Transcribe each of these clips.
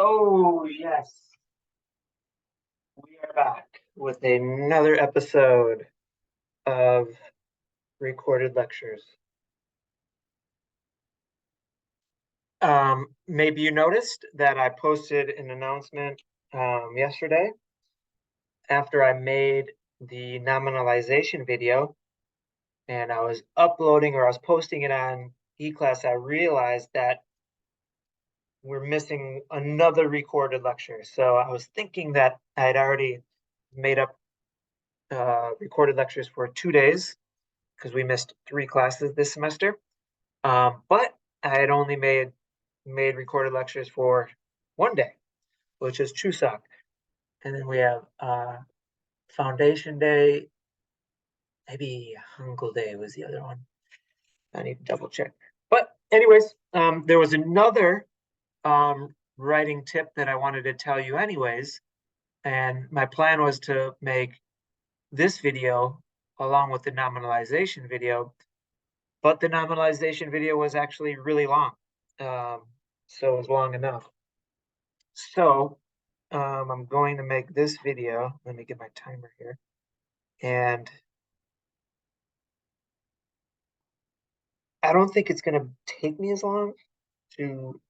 Oh, yes. We are back with another episode of Recorded Lectures. Maybe you noticed that I posted an announcement yesterday after I made the nominalization video and I was uploading or I was posting it on eClass. I realized that we're missing another recorded lecture. So I was thinking that I had already made up recorded lectures for 2 days because we missed 3 classes this semester. But I had only made recorded lectures for one day, which is Chuseok. And then we have Foundation Day, maybe Hangul Day was the other one. I need to double check. But anyways, there was another writing tip that I wanted to tell you anyways. And my plan was to make this video along with the nominalization video, but the nominalization video was actually really long. So it was long enough. So I'm going to make this video. Let me get my timer here. And I don't think it's going to take me as long to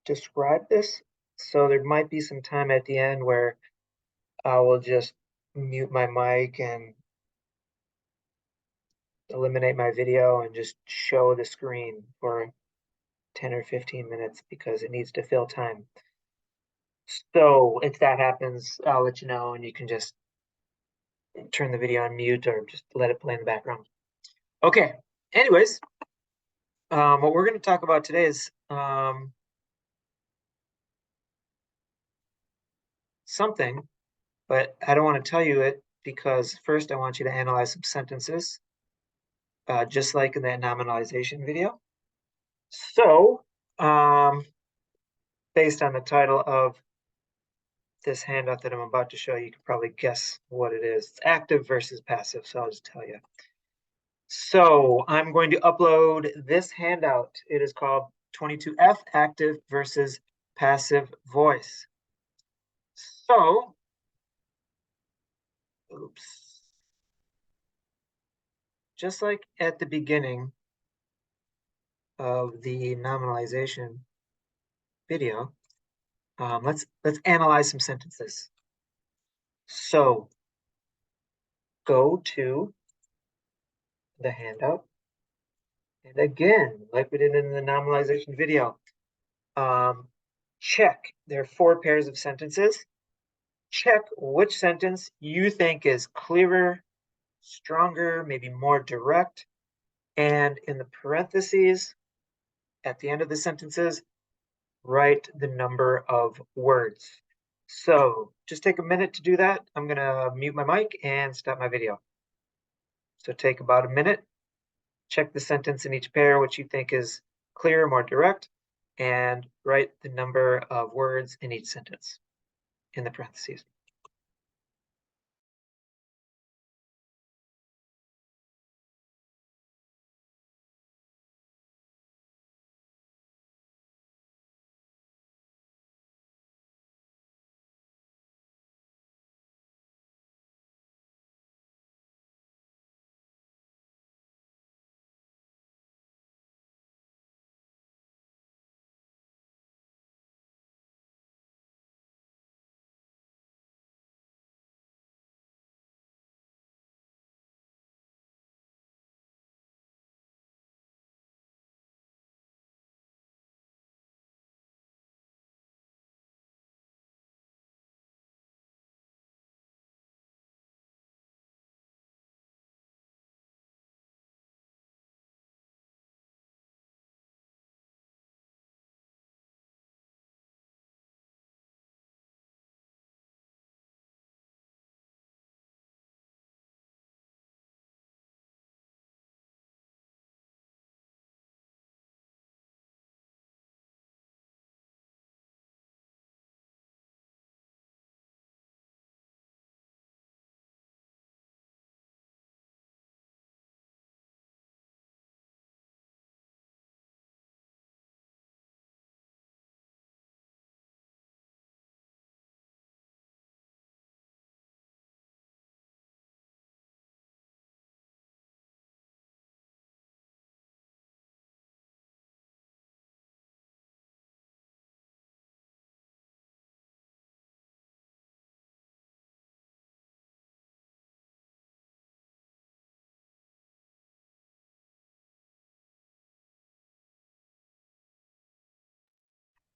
describe this. So there might be some time at the end where I will just mute my mic and eliminate my video and just show the screen for 10 or 15 minutes because it needs to fill time. So if that happens, I'll let you know and you can just turn the video on mute or just let it play in the background. Okay, anyways, what we're going to talk about today is something, but I don't want to tell you it because first I want you to analyze some sentences, just like in that nominalization video. So, based on the title of this handout that I'm about to show you, can probably guess what it is. It's active versus passive, so I'll just tell you. So I'm going to upload this handout. It is called 22F, active versus passive voice. So, oops. Just like at the beginning of the nominalization video, let's analyze some sentences. So go to the handout. And again, like we did in the nominalization video, check. There are 4 pairs of sentences. Check which sentence you think is clearer, stronger, maybe more direct. And in the parentheses, at the end of the sentences, write the number of words. So just take a minute to do that. I'm going to mute my mic and stop my video. So take about a minute, check the sentence in each pair, which you think is clear, more direct, and write the number of words in each sentence in the parentheses.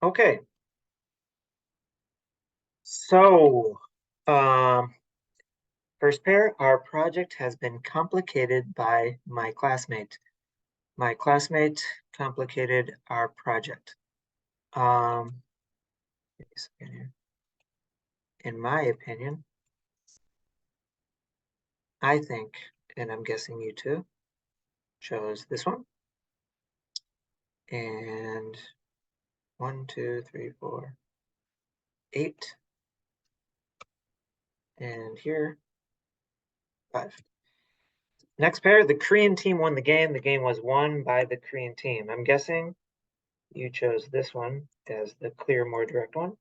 Okay. So, first pair, our project has been complicated by my classmate. My classmate complicated our project. Give me a second here. In my opinion, I think, and I'm guessing you too, chose this one. And 1, 2, 3, 4, 8. And here, 5. Next pair, the Korean team won the game. The game was won by the Korean team. I'm guessing you chose this one as the clear, more direct one.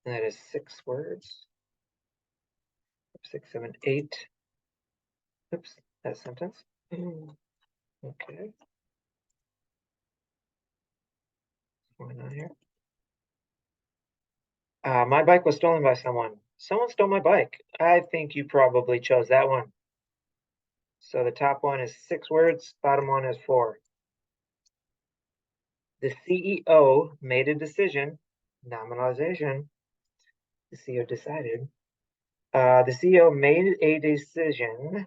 And that is 6 words. 6, 7, 8. Oops, that sentence. Okay. What's going on here? My bike was stolen by someone. Someone stole my bike. I think you probably chose that one. So the top one is 6 words, bottom one is 4. The CEO made a decision, nominalization. The CEO decided. The CEO made a decision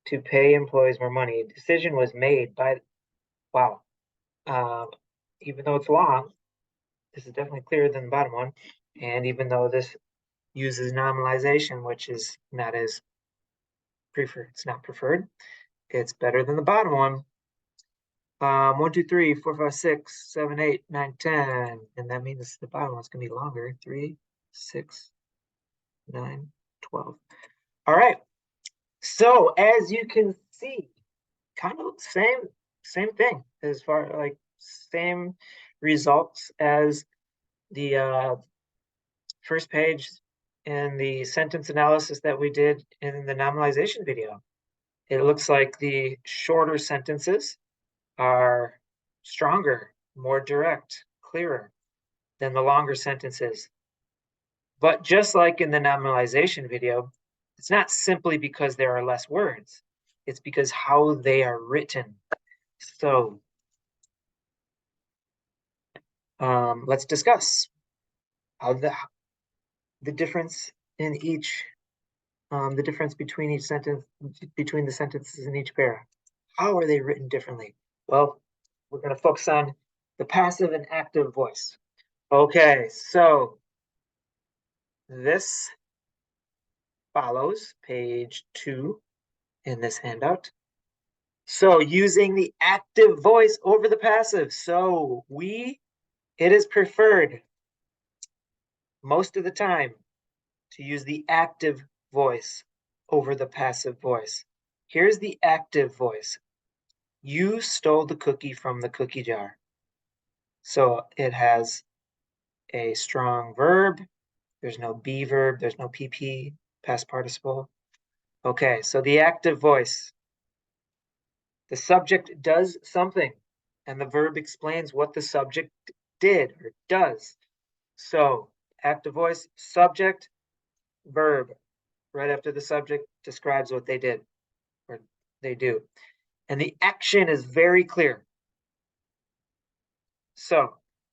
to pay employees more money. A decision was made by, wow. Even though it's long, this is definitely clearer than the bottom one. And even though this uses nominalization, which is not as preferred, it's not preferred, it's better than the bottom one. 1, 2, 3, 4, 5, 6, 7, 8, 9, 10. And that means the bottom one's gonna be longer. 3, 6, 9, 12. All right. So as you can see, kind of same thing as far like same results as the first page in the sentence analysis that we did in the nominalization video. It looks like the shorter sentences are stronger, more direct, clearer than the longer sentences. But just like in the nominalization video, it's not simply because there are less words, it's because how they are written. So let's discuss how the difference in each, the difference between each sentence, between the sentences in each pair. How are they written differently? Well, we're going to focus on the passive and active voice. Okay, so this follows page 2 in this handout. So using the active voice over the passive. So it is preferred most of the time to use the active voice over the passive voice. Here's the active voice. You stole the cookie from the cookie jar. So it has a strong verb. There's no be verb. There's no PP, past participle. Okay, so the active voice. The subject does something, and the verb explains what the subject did or does. So active voice, subject, verb, right after the subject describes what they did or they do. And the action is very clear. So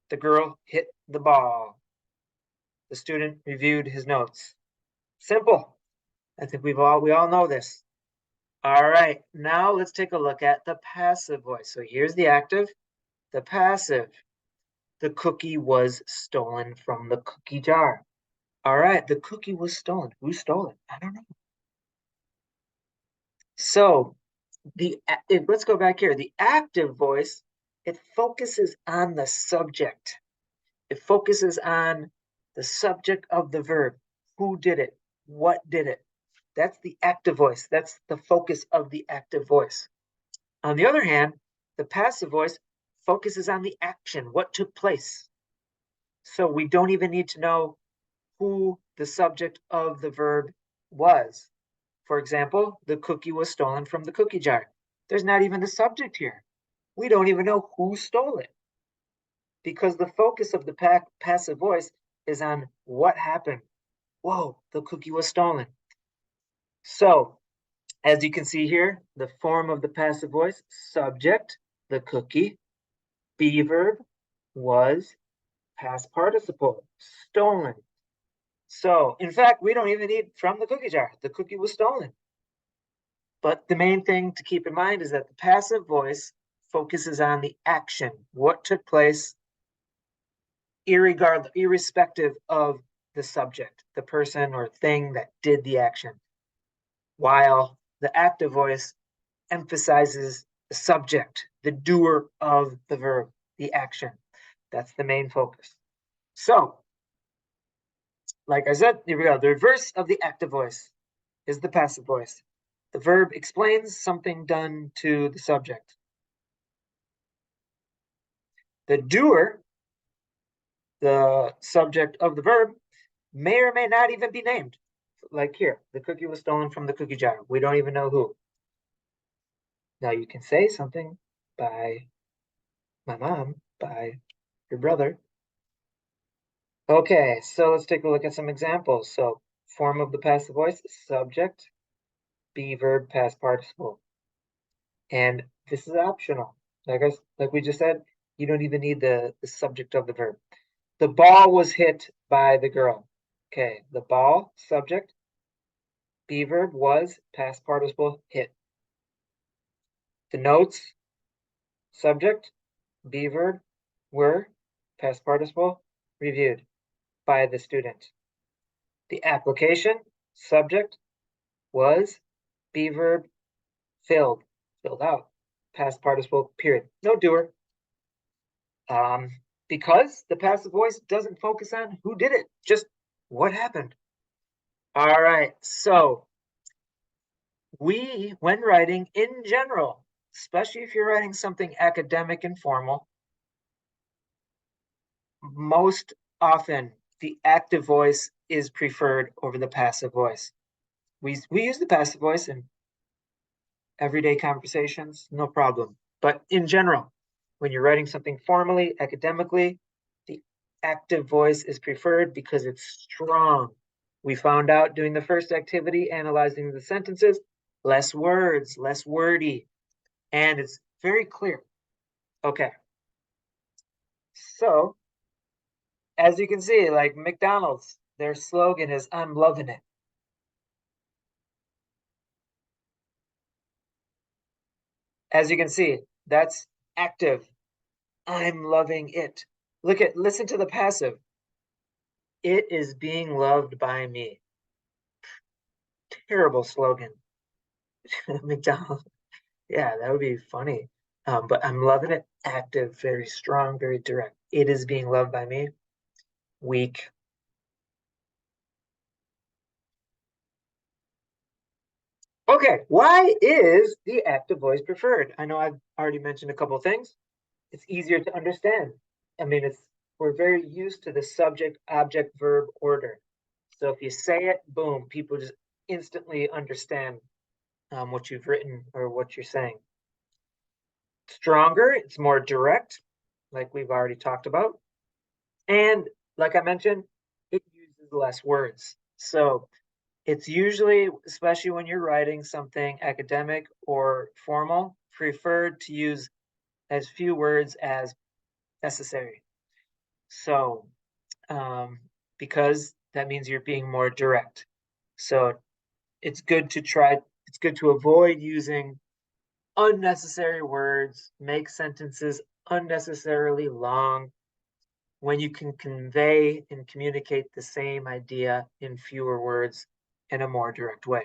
the girl hit the ball. The student reviewed his notes. Simple. I think we all know this. All right, now let's take a look at the passive voice. So here's the active, the passive. The cookie was stolen from the cookie jar. All right, the cookie was stolen. Who stole it? I don't know. So let's go back here. The active voice, it focuses on the subject. It focuses on the subject of the verb. Who did it? What did it? That's the active voice. That's the focus of the active voice. On the other hand, the passive voice focuses on the action, what took place. So we don't even need to know who the subject of the verb was. For example, the cookie was stolen from the cookie jar. There's not even the subject here. We don't even know who stole it because the focus of the passive voice is on what happened. Whoa, the cookie was stolen. So, as you can see here, the form of the passive voice, subject, the cookie, be verb, was past participle, stolen. So, in fact, we don't even need from the cookie jar. The cookie was stolen. But the main thing to keep in mind is that the passive voice focuses on the action, what took place, irrespective of the subject, the person or thing that did the action, while the active voice emphasizes the subject, the doer of the verb, the action. That's the main focus. So, like I said, here we go. The reverse of the active voice is the passive voice. The verb explains something done to the subject. The doer, the subject of the verb, may or may not even be named. Like here, the cookie was stolen from the cookie jar. We don't even know who. Now you can say something by my mom, by your brother. Okay, so let's take a look at some examples. So, form of the passive voice, subject, be verb, past participle. And this is optional. Like we just said, you don't even need the subject of the verb. The ball was hit by the girl. Okay, the ball, subject, be verb, was, past participle, hit. The notes, subject, be verb, were, past participle, reviewed by the student. The application, subject, was, be verb, filled out, past participle, period. No doer. Because the passive voice doesn't focus on who did it, just what happened. All right, so when writing in general, especially if you're writing something academic and formal, most often the active voice is preferred over the passive voice. We use the passive voice in everyday conversations, no problem. But in general, when you're writing something formally, academically, the active voice is preferred because it's strong. We found out doing the first activity, analyzing the sentences, less words, less wordy, and it's very clear. Okay. So, as you can see, like McDonald's, their slogan is, I'm loving it. As you can see, that's active. I'm loving it. Listen to the passive. It is being loved by me. Terrible slogan. McDonald's. Yeah, that would be funny. But I'm loving it. Active, very strong, very direct. It is being loved by me. Weak. Okay, why is the active voice preferred? I know I've already mentioned a couple of things. It's easier to understand. I mean, we're very used to the subject, object, verb order. So if you say it, boom, people just instantly understand what you've written or what you're saying. Stronger, it's more direct, like we've already talked about. And like I mentioned, it uses less words. So it's usually, especially when you're writing something academic or formal, preferred to use as few words as necessary. So, because that means you're being more direct. So it's good to avoid using unnecessary words, make sentences unnecessarily long when you can convey and communicate the same idea in fewer words in a more direct way.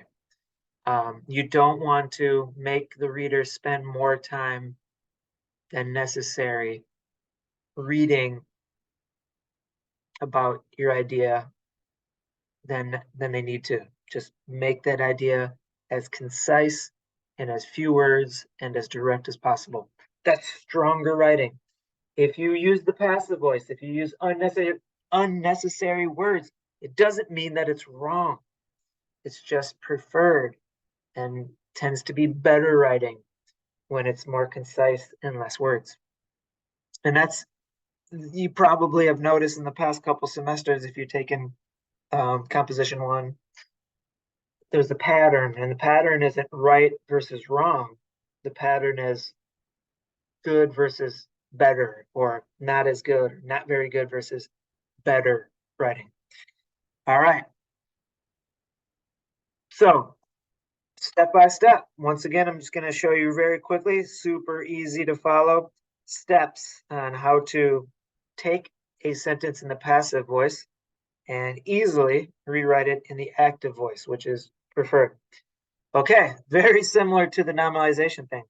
You don't want to make the reader spend more time than necessary reading about your idea than they need to. Just make that idea as concise and as few words and as direct as possible. That's stronger writing. If you use the passive voice, if you use unnecessary words, it doesn't mean that it's wrong. It's just preferred and tends to be better writing when it's more concise and less words. And that's, you probably have noticed in the past couple semesters, if you've taken composition 1, there's a pattern, and the pattern isn't right versus wrong. The pattern is good versus better, or not as good, not very good versus better writing. All right. So step by step, once again, I'm just going to show you very quickly, super easy to follow steps on how to take a sentence in the passive voice and easily rewrite it in the active voice, which is preferred. Okay, very similar to the nominalization thing.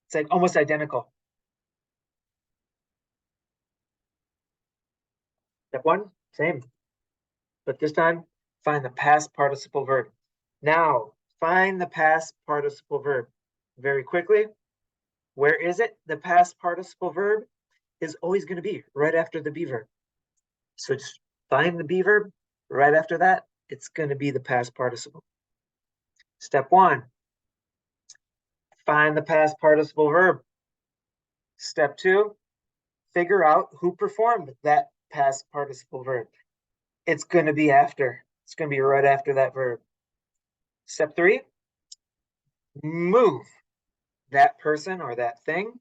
It's like almost identical. Step one, same. But this time, find the past participle verb. Now, find the past participle verb. Very quickly, where is it? The past participle verb is always going to be right after the be verb. So just find the be verb. Right after that, it's going to be the past participle. Step one, find the past participle verb. Step two, figure out who performed that past participle verb. It's going to be after. It's going to be right after that verb. Step three, move that person or that thing,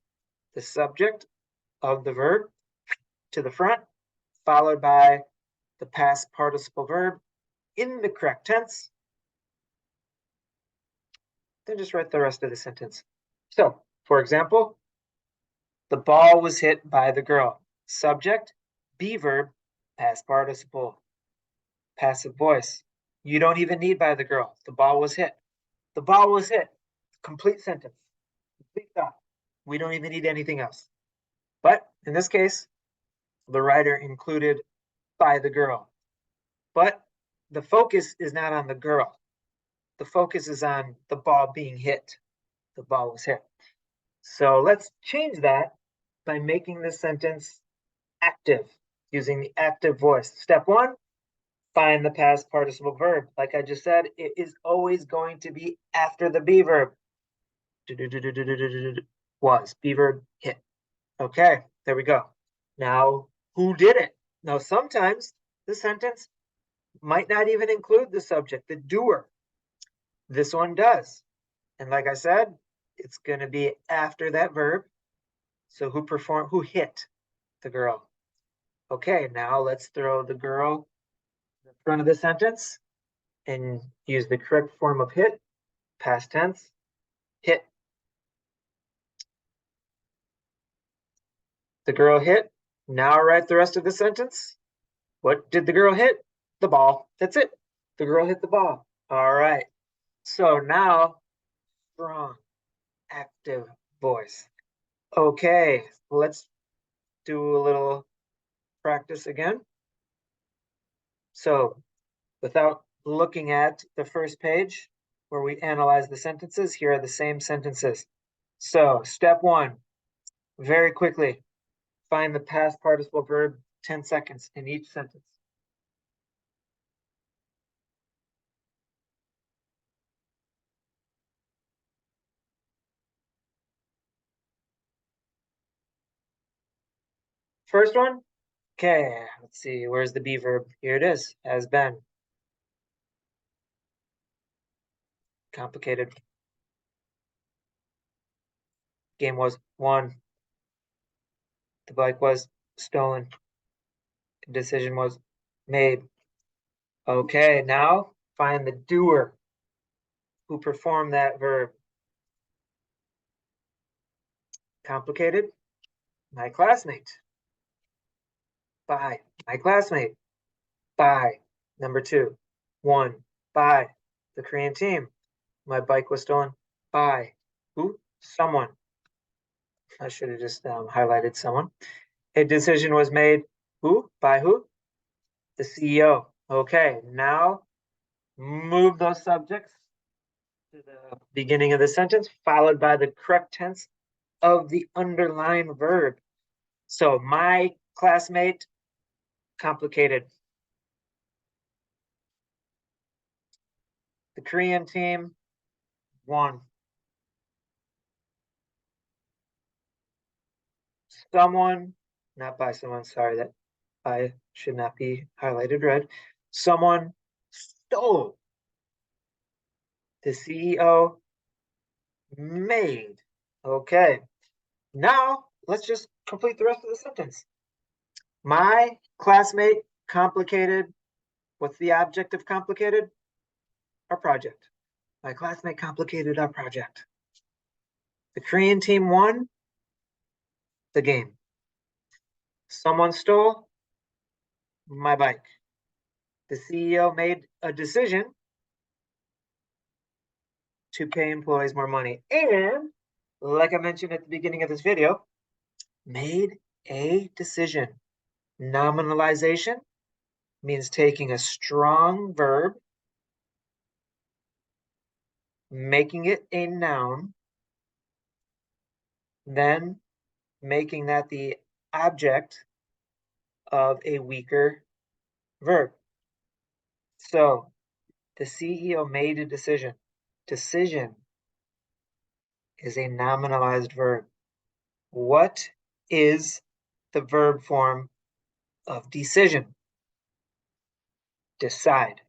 the subject of the verb, to the front, followed by the past participle verb in the correct tense. Then just write the rest of the sentence. So, for example, the ball was hit by the girl. Subject, be verb, past participle, passive voice. You don't even need by the girl. The ball was hit. The ball was hit. Complete sentence. Complete thought. We don't even need anything else. But in this case, the writer included by the girl. But the focus is not on the girl. The focus is on the ball being hit. The ball was hit. So let's change that by making this sentence active, using the active voice. Step one, find the past participle verb. Like I just said, it is always going to be after the be verb. Was, be verb, hit. Okay, there we go. Now, who did it? Now, sometimes the sentence might not even include the subject, the doer. This one does. And like I said, it's going to be after that verb. So who hit the girl? Okay, now let's throw the girl in front of the sentence and use the correct form of hit, past tense, hit. The girl hit. Now write the rest of the sentence. What did the girl hit? The ball. That's it. The girl hit the ball. All right. So now, strong, active voice. Okay, let's do a little practice again. So, without looking at the first page where we analyze the sentences, here are the same sentences. So, step one, very quickly, find the past participle verb 10 seconds in each sentence. First one, okay, let's see, where's the be verb? Here it is, has been. Complicated. Game was won. The bike was stolen. The decision was made. Okay, now find the doer who performed that verb. Complicated. My classmate. By my classmate. By number two. Won by the Korean team. My bike was stolen by who? Someone. I should have just highlighted someone. A decision was made. Who? By who? The CEO. Okay, now move those subjects to the beginning of the sentence, followed by the correct tense of the underlying verb. So my classmate, complicated. The Korean team won. Someone, not by someone, sorry, that I should not be highlighted red. Someone stole. The CEO made. Okay. Now, let's just complete the rest of the sentence. My classmate complicated. What's the object of complicated? Our project. My classmate complicated our project. The Korean team won the game. Someone stole my bike. The CEO made a decision to pay employees more money. And, like I mentioned at the beginning of this video, made a decision. Nominalization means taking a strong verb, making it a noun, then making that the object of a weaker verb. So the CEO made a decision. Decision is a nominalized verb. What is the verb form of decision? Decide.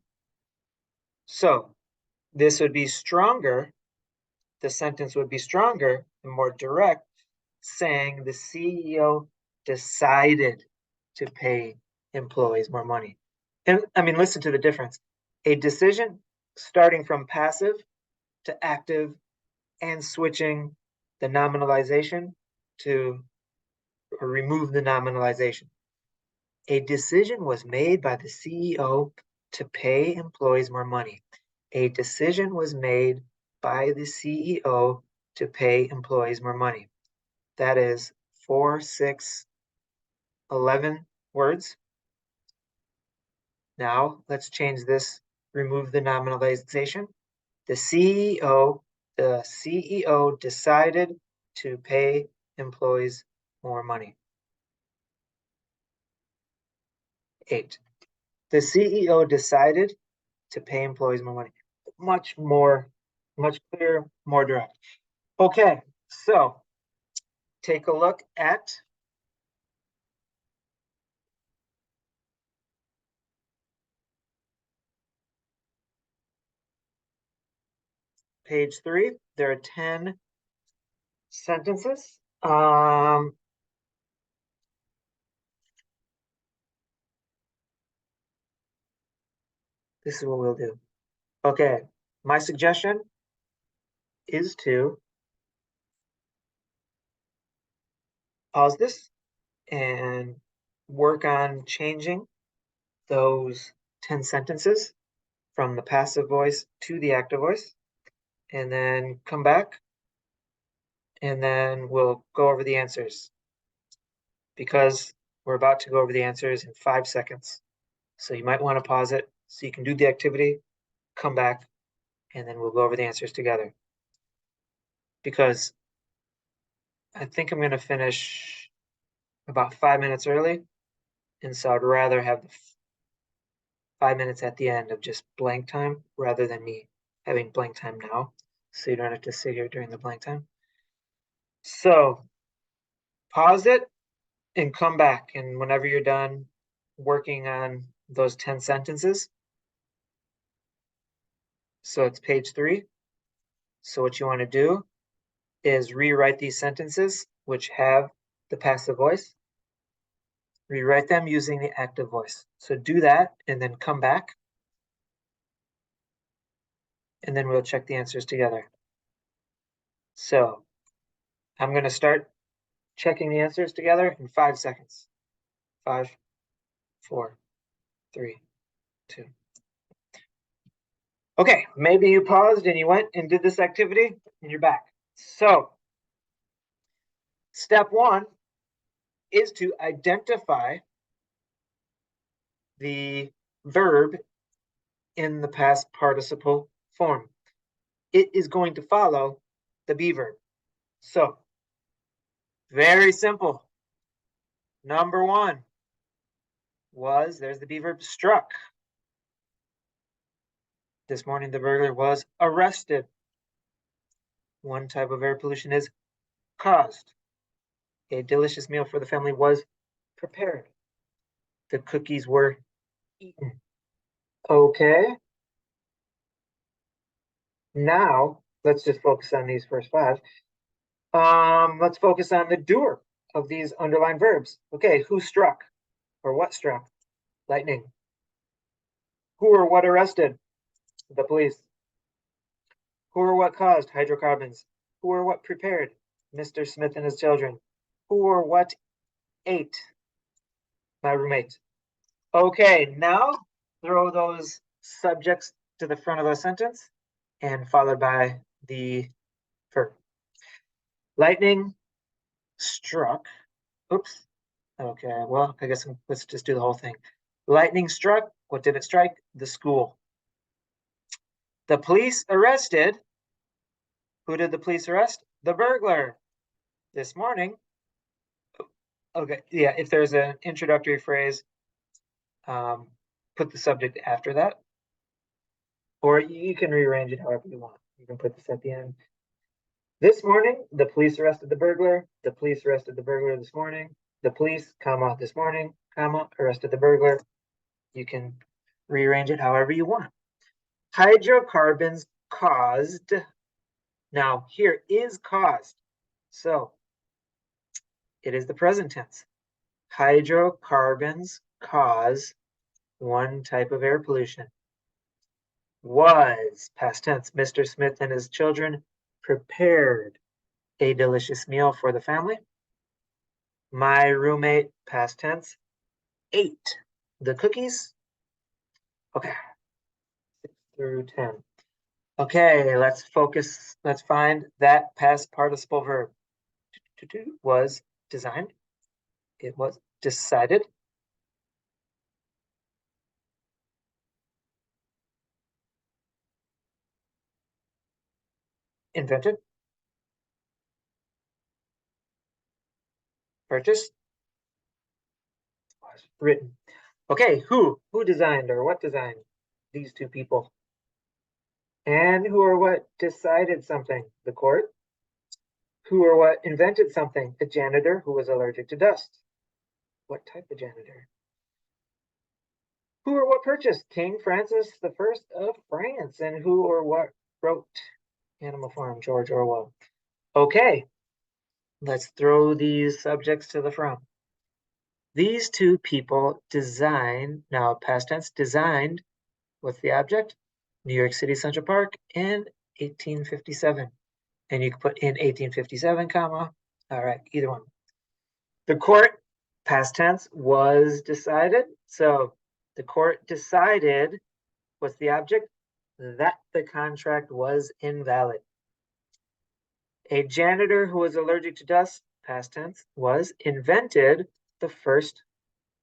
So this would be stronger. The sentence would be stronger and more direct, saying the CEO decided to pay employees more money. And I mean, listen to the difference. A decision starting from passive to active and switching the nominalization to remove the nominalization. A decision was made by the CEO to pay employees more money. A decision was made by the CEO to pay employees more money. That is 4, 6, 11 words. Now let's change this, remove the nominalization. The CEO decided to pay employees more money. 8. The CEO decided to pay employees more money. Much clearer, more direct. Okay, so take a look at page 3. There are 10 sentences. This is what we'll do. Okay, my suggestion is to pause this and work on changing those 10 sentences from the passive voice to the active voice, and then come back, and then we'll go over the answers, because we're about to go over the answers in 5 seconds. So you might want to pause it so you can do the activity, come back, and then we'll go over the answers together. Because I think I'm going to finish about 5 minutes early, and so I'd rather have the 5 minutes at the end of just blank time rather than me having blank time now, so you don't have to sit here during the blank time. So pause it and come back, and whenever you're done working on those 10 sentences. So it's page 3. So what you want to do is rewrite these sentences which have the passive voice. Rewrite them using the active voice. So do that and then come back, and then we'll check the answers together. So I'm going to start checking the answers together in 5 seconds. 5, 4, 3, 2. Okay, maybe you paused and you went and did this activity and you're back. So step 1 is to identify the verb in the past participle form. It is going to follow the be verb. So, very simple. Number 1 was, there's the be verb, struck. This morning the burglar was arrested. One type of air pollution is caused. A delicious meal for the family was prepared. The cookies were eaten. Okay. Now, let's just focus on these first 5. Let's focus on the doer of these underlined verbs. Okay, who struck or what struck? Lightning. Who or what arrested? The police. Who or what caused? Hydrocarbons. Who or what prepared? Mr. Smith and his children. Who or what ate? My roommate. Okay, now throw those subjects to the front of the sentence and followed by the verb. Lightning struck. Oops. Okay, well, I guess let's just do the whole thing. Lightning struck. What did it strike? The school. The police arrested. Who did the police arrest? The burglar. This morning. Okay, yeah, if there's an introductory phrase, put the subject after that. Or you can rearrange it however you want. You can put this at the end. This morning, the police arrested the burglar. The police arrested the burglar this morning. The police, comma, this morning, comma, arrested the burglar. You can rearrange it however you want. Hydrocarbons caused. Now, here is caused. So, it is the present tense. Hydrocarbons cause one type of air pollution. Was, past tense, Mr. Smith and his children prepared a delicious meal for the family. My roommate, past tense, ate the cookies. Okay, 6 through 10. Okay, let's focus. Let's find that past participle verb. Was designed. It was decided. Invented. Purchased. Was written. Okay, who designed or what designed these two people? And who or what decided something? The court. Who or what invented something? A janitor who was allergic to dust. What type of janitor? Who or what purchased? King Francis I of France. And who or what wrote Animal Farm? George Orwell. Okay, let's throw these subjects to the front. These two people designed, now past tense, designed, what's the object? New York City Central Park in 1857. And you can put in 1857, comma. All right, either one. The court, past tense, was decided. So the court decided, what's the object? That the contract was invalid. A janitor who was allergic to dust, past tense, was invented the first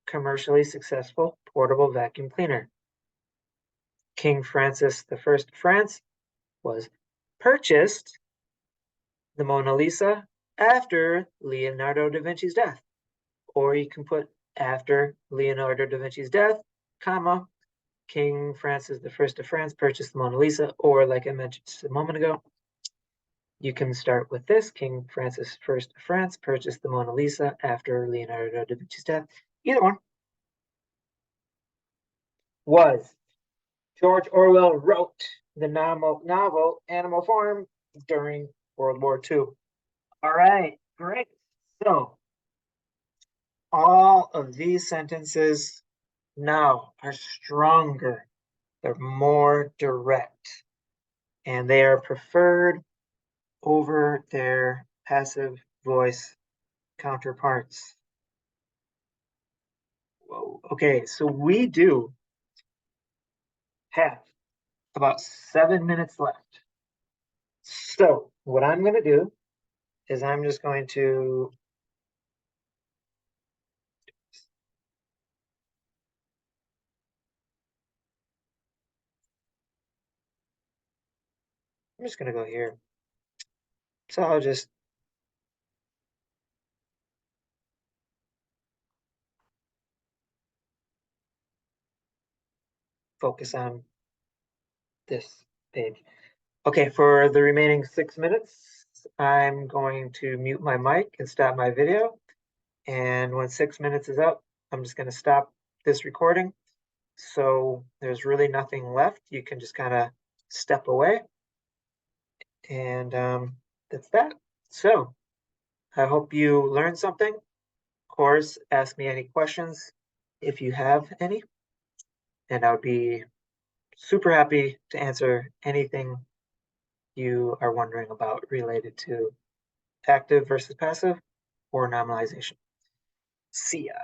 commercially successful portable vacuum cleaner. King Francis I of France was purchased the Mona Lisa after Leonardo da Vinci's death. Or you can put after Leonardo da Vinci's death, comma, King Francis I of France purchased the Mona Lisa, or like I mentioned just a moment ago, you can start with this. King Francis I of France purchased the Mona Lisa after Leonardo da Vinci's death. Either one. Was. George Orwell wrote the novel Animal Farm during World War II. All right, great. So all of these sentences now are stronger. They're more direct, and they are preferred over their passive voice counterparts. Whoa. Okay, so we do have about 7 minutes left. So what I'm going to do is I'm just going to go here. So I'll just focus on this page. Okay, for the remaining 6 minutes, I'm going to mute my mic and stop my video. And when 6 minutes is up, I'm just going to stop this recording. So there's really nothing left. You can just kind of step away. And that's that. So I hope you learned something. Of course, ask me any questions if you have any, and I would be super happy to answer anything you are wondering about related to active versus passive or nominalization. See ya.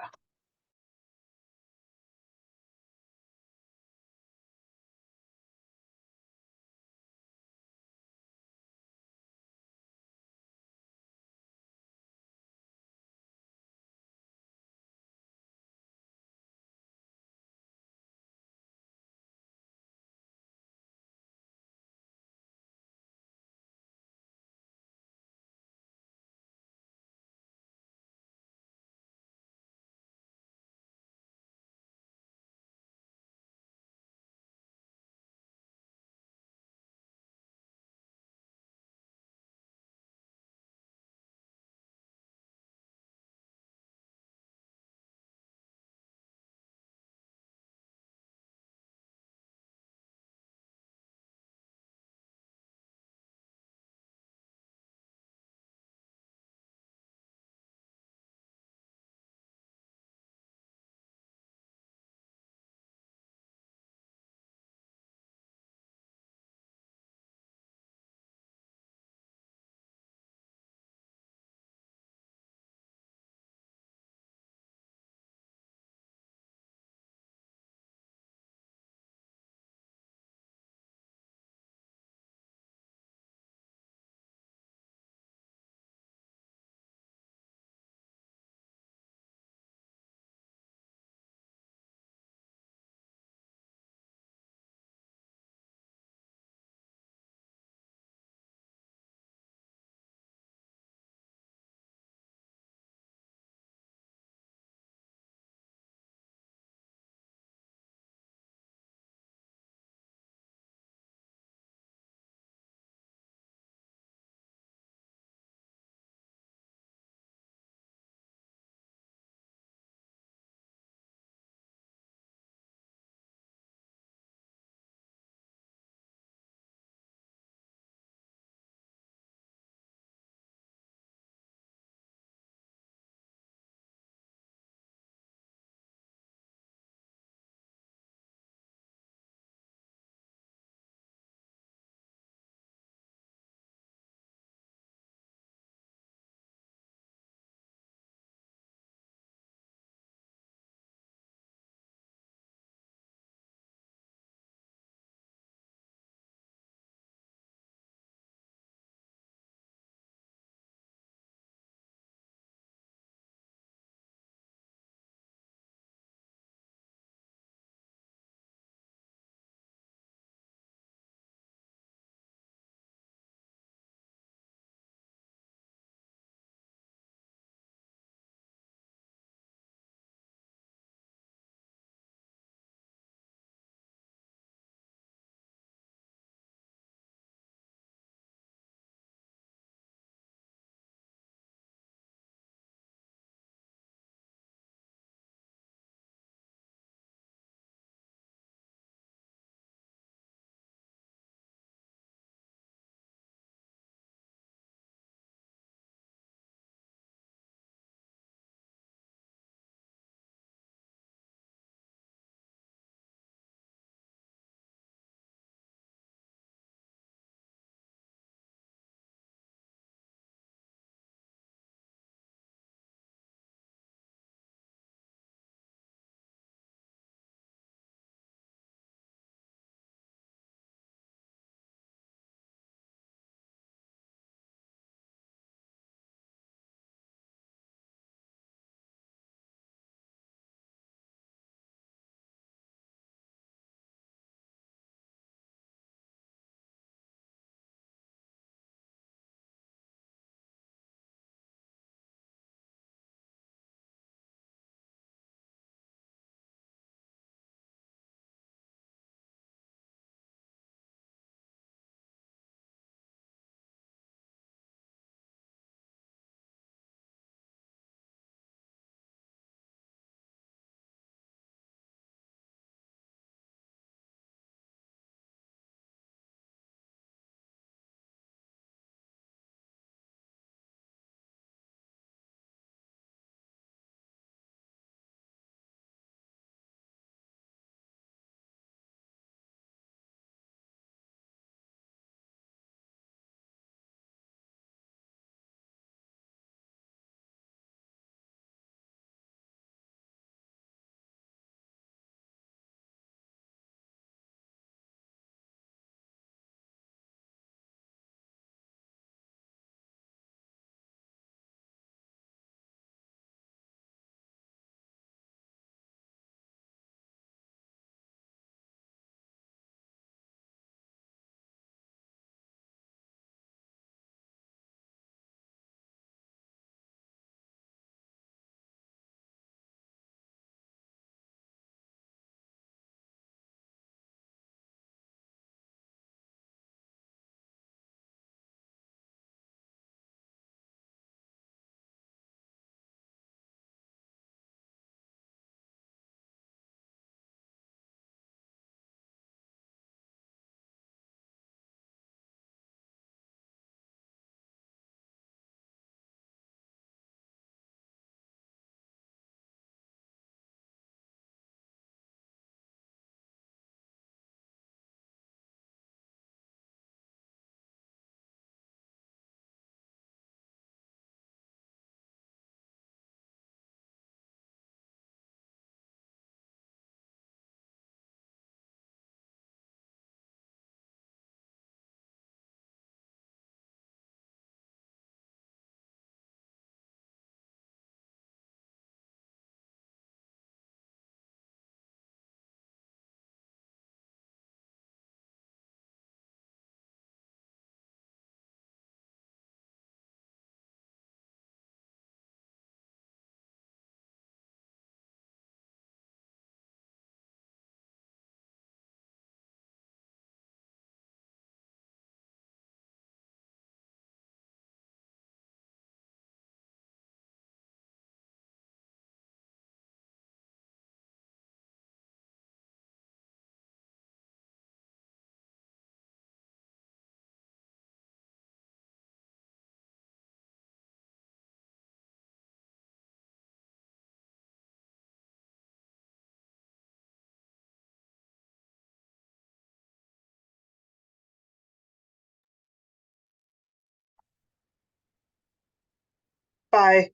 Bye.